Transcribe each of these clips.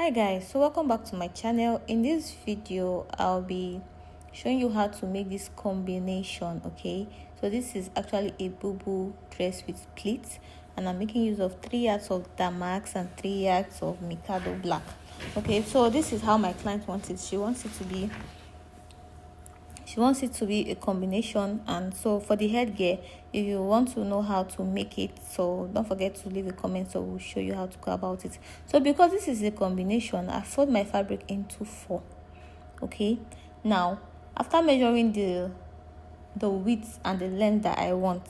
Hi guys, so welcome back to my channel. In this video I'll be showing you how to make this combination. Okay, so this is actually a Bubu dress with pleats, and I'm making use of 3 yards of Damask and 3 yards of Mikado black. Okay, so this is how my client wants it. She wants it to be a combination. And so for the headgear, if you want to know how to make it, so don't forget to leave a comment, so we'll show you how to go about it. So because this is a combination, I fold my fabric into 4. Okay, now after measuring the width and the length that I want,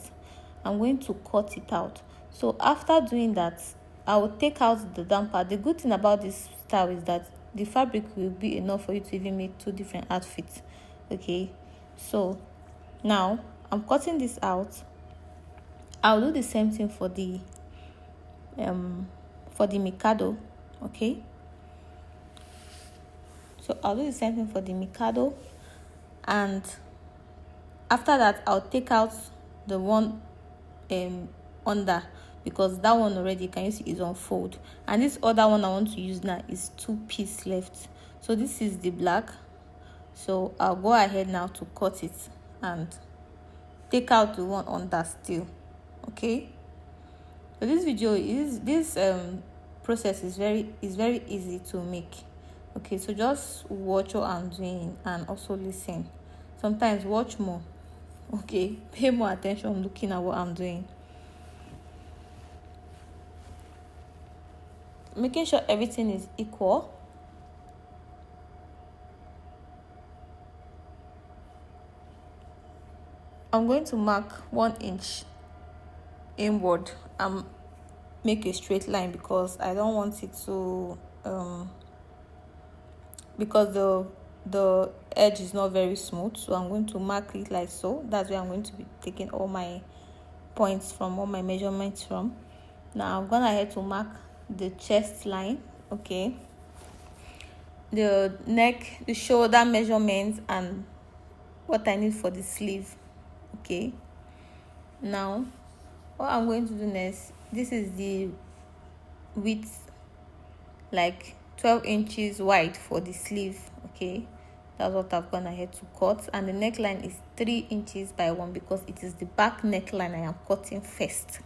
I'm going to cut it out. So after doing that, I will take out the down part. The good thing about this style is that the fabric will be enough for you to even make 2 different outfits. Okay, so now I'm cutting this out. I'll do the same thing for the Mikado. Okay, so I'll do the same thing for the Mikado, and after that I'll take out the one under, because that one already, can you see, is on fold, and this other one I want to use now is 2 pieces left. So this is the black, so I'll go ahead now to cut it and take out the one under still. Okay, so this video is process is very easy to make. Okay, so just watch what I'm doing and also listen. Sometimes watch more. Okay, pay more attention looking at what I'm doing, making sure everything is equal. I'm going to mark 1 inch inward and make a straight line, because I don't want it to because the edge is not very smooth. So I'm going to mark it like so. That's where I'm going to be taking all my points from, all my measurements from. Now I'm gonna ahead to mark the chest line. Okay, the neck, the shoulder measurements, and what I need for the sleeve. Okay, now what I'm going to do next, this is the width, like 12 inches wide for the sleeve. Okay, that's what I've gone ahead to cut, and the neckline is 3 inches by 1, because it is the back neckline I am cutting first.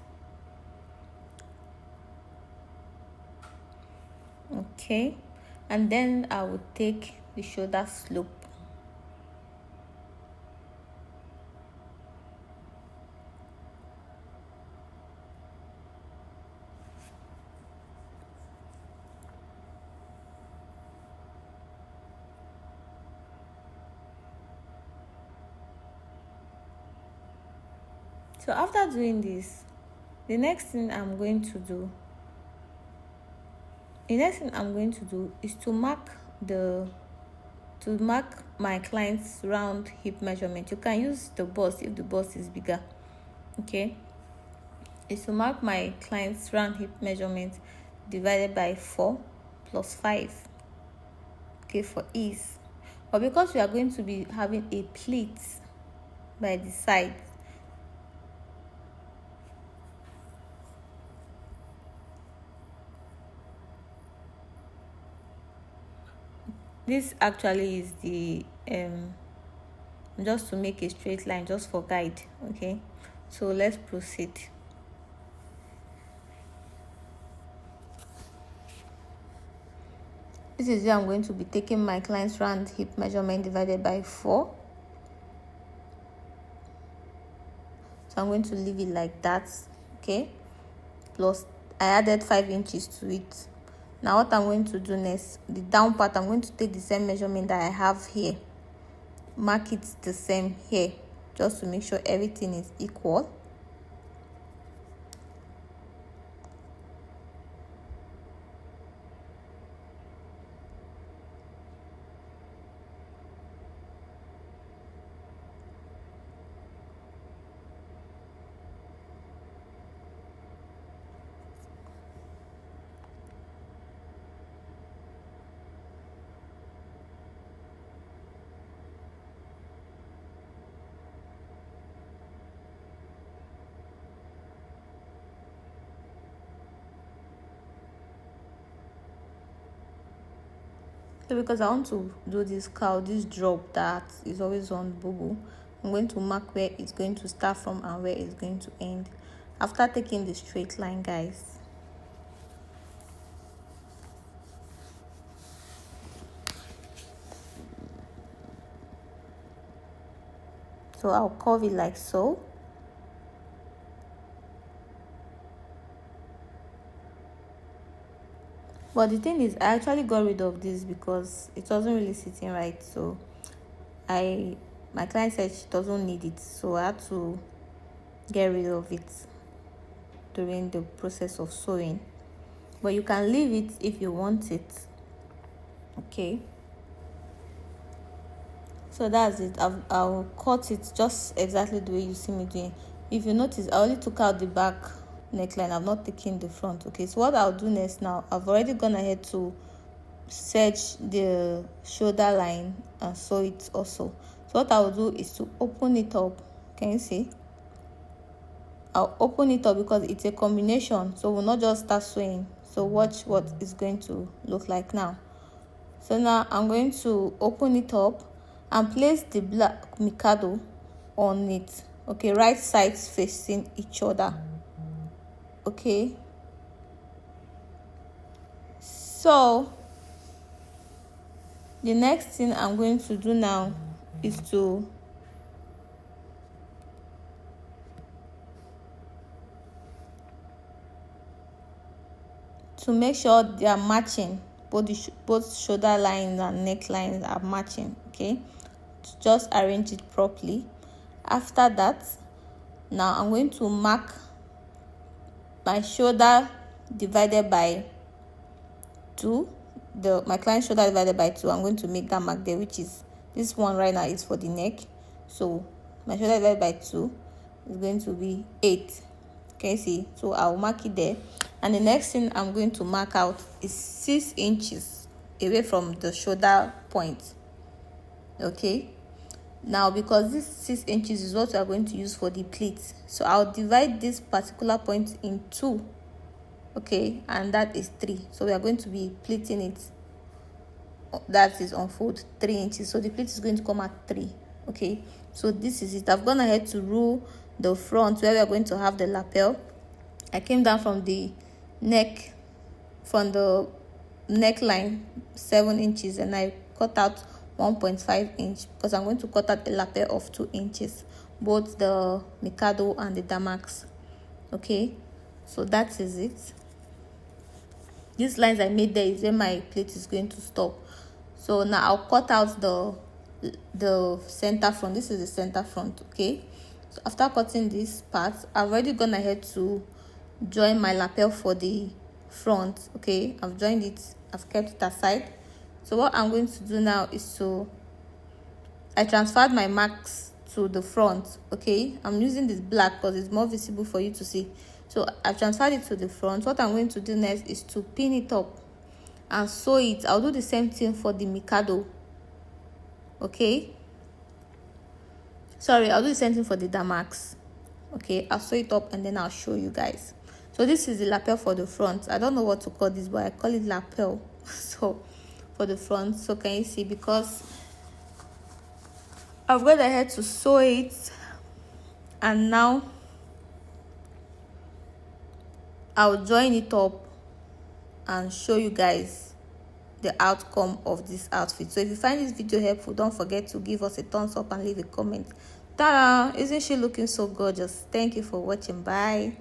Okay, and then I will take the shoulder slope. So after doing this, the next thing I'm going to do is to mark my client's round hip measurement. You can use the bust if the bust is bigger. Okay, is to mark my client's round hip measurement divided by 4 plus 5. Okay, for ease. But because we are going to be having a pleat by the side, this actually is the just to make a straight line, just for guide. Okay, so let's proceed. This is where I'm going to be taking my client's round hip measurement divided by 4. So I'm going to leave it like that. Okay, plus I added 5 inches to it. Now what I'm going to do next, the down part, I'm going to take the same measurement that I have here, mark it the same here, just to make sure everything is equal. So because I want to do this drop that is always on Bubu, I'm going to mark where it's going to start from and where it's going to end after taking the straight line, guys. So I'll curve it like so. But the thing is, I actually got rid of this because it wasn't really sitting right. So my client said she doesn't need it, so I had to get rid of it during the process of sewing. But you can leave it if you want it. Okay. So that's it. I'll cut it just exactly the way you see me doing. If you notice, I only took out the back neckline. I've not taken the front. Okay, so what I'll do next now, I've already gone ahead to search the shoulder line and sew it also. So what I'll do is to open it up. Can you see? I'll open it up because it's a combination, so we'll not just start sewing. So watch what it's going to look like now. So now I'm going to open it up and place the black Mikado on it. Okay, right sides facing each other. Okay, so the next thing I'm going to do now is to make sure they are matching. Both shoulder lines and necklines are matching. Okay, to just arrange it properly. After that, now I'm going to mark my shoulder divided by 2, my client's shoulder divided by 2. I'm going to make that mark there, which is this one right now is for the neck. So my shoulder divided by 2 is going to be 8. Can you see? So I'll mark it there. And the next thing I'm going to mark out is 6 inches away from the shoulder point. Okay, now because this 6 inches is what we are going to use for the pleat, so I'll divide this particular point in 2. Okay, and that is 3. So we are going to be pleating it. That is unfold 3 inches. So the pleat is going to come at 3. Okay, so this is it. I've gone ahead to rule the front where we are going to have the lapel. I came down from the neck, from the neckline 7 inches, and I cut out 1.5 inch because I'm going to cut out a lapel of 2 inches, both the Mikado and the Damask. Okay, so that is it. These lines I made there is where my plate is going to stop. So now I'll cut out the center front. This is the center front. Okay, so after cutting this part, I've already gone ahead to join my lapel for the front. Okay, I've joined it, I've kept it aside. So what I'm going to do now is I transferred my marks to the front. Okay, I'm using this black because it's more visible for you to see. So I transferred it to the front. What I'm going to do next is to pin it up and sew it. I'll do the same thing for the Mikado. Okay, sorry, I'll do the same thing for the Damask. Okay, I'll sew it up and then I'll show you guys. So this is the lapel for the front. I don't know what to call this, but I call it lapel. So for the front, so can you see, because I've gone ahead to sew it, and now I'll join it up and show you guys the outcome of this outfit. So if you find this video helpful, don't forget to give us a thumbs up and leave a comment. Ta-da! Isn't she looking so gorgeous? Thank you for watching. Bye.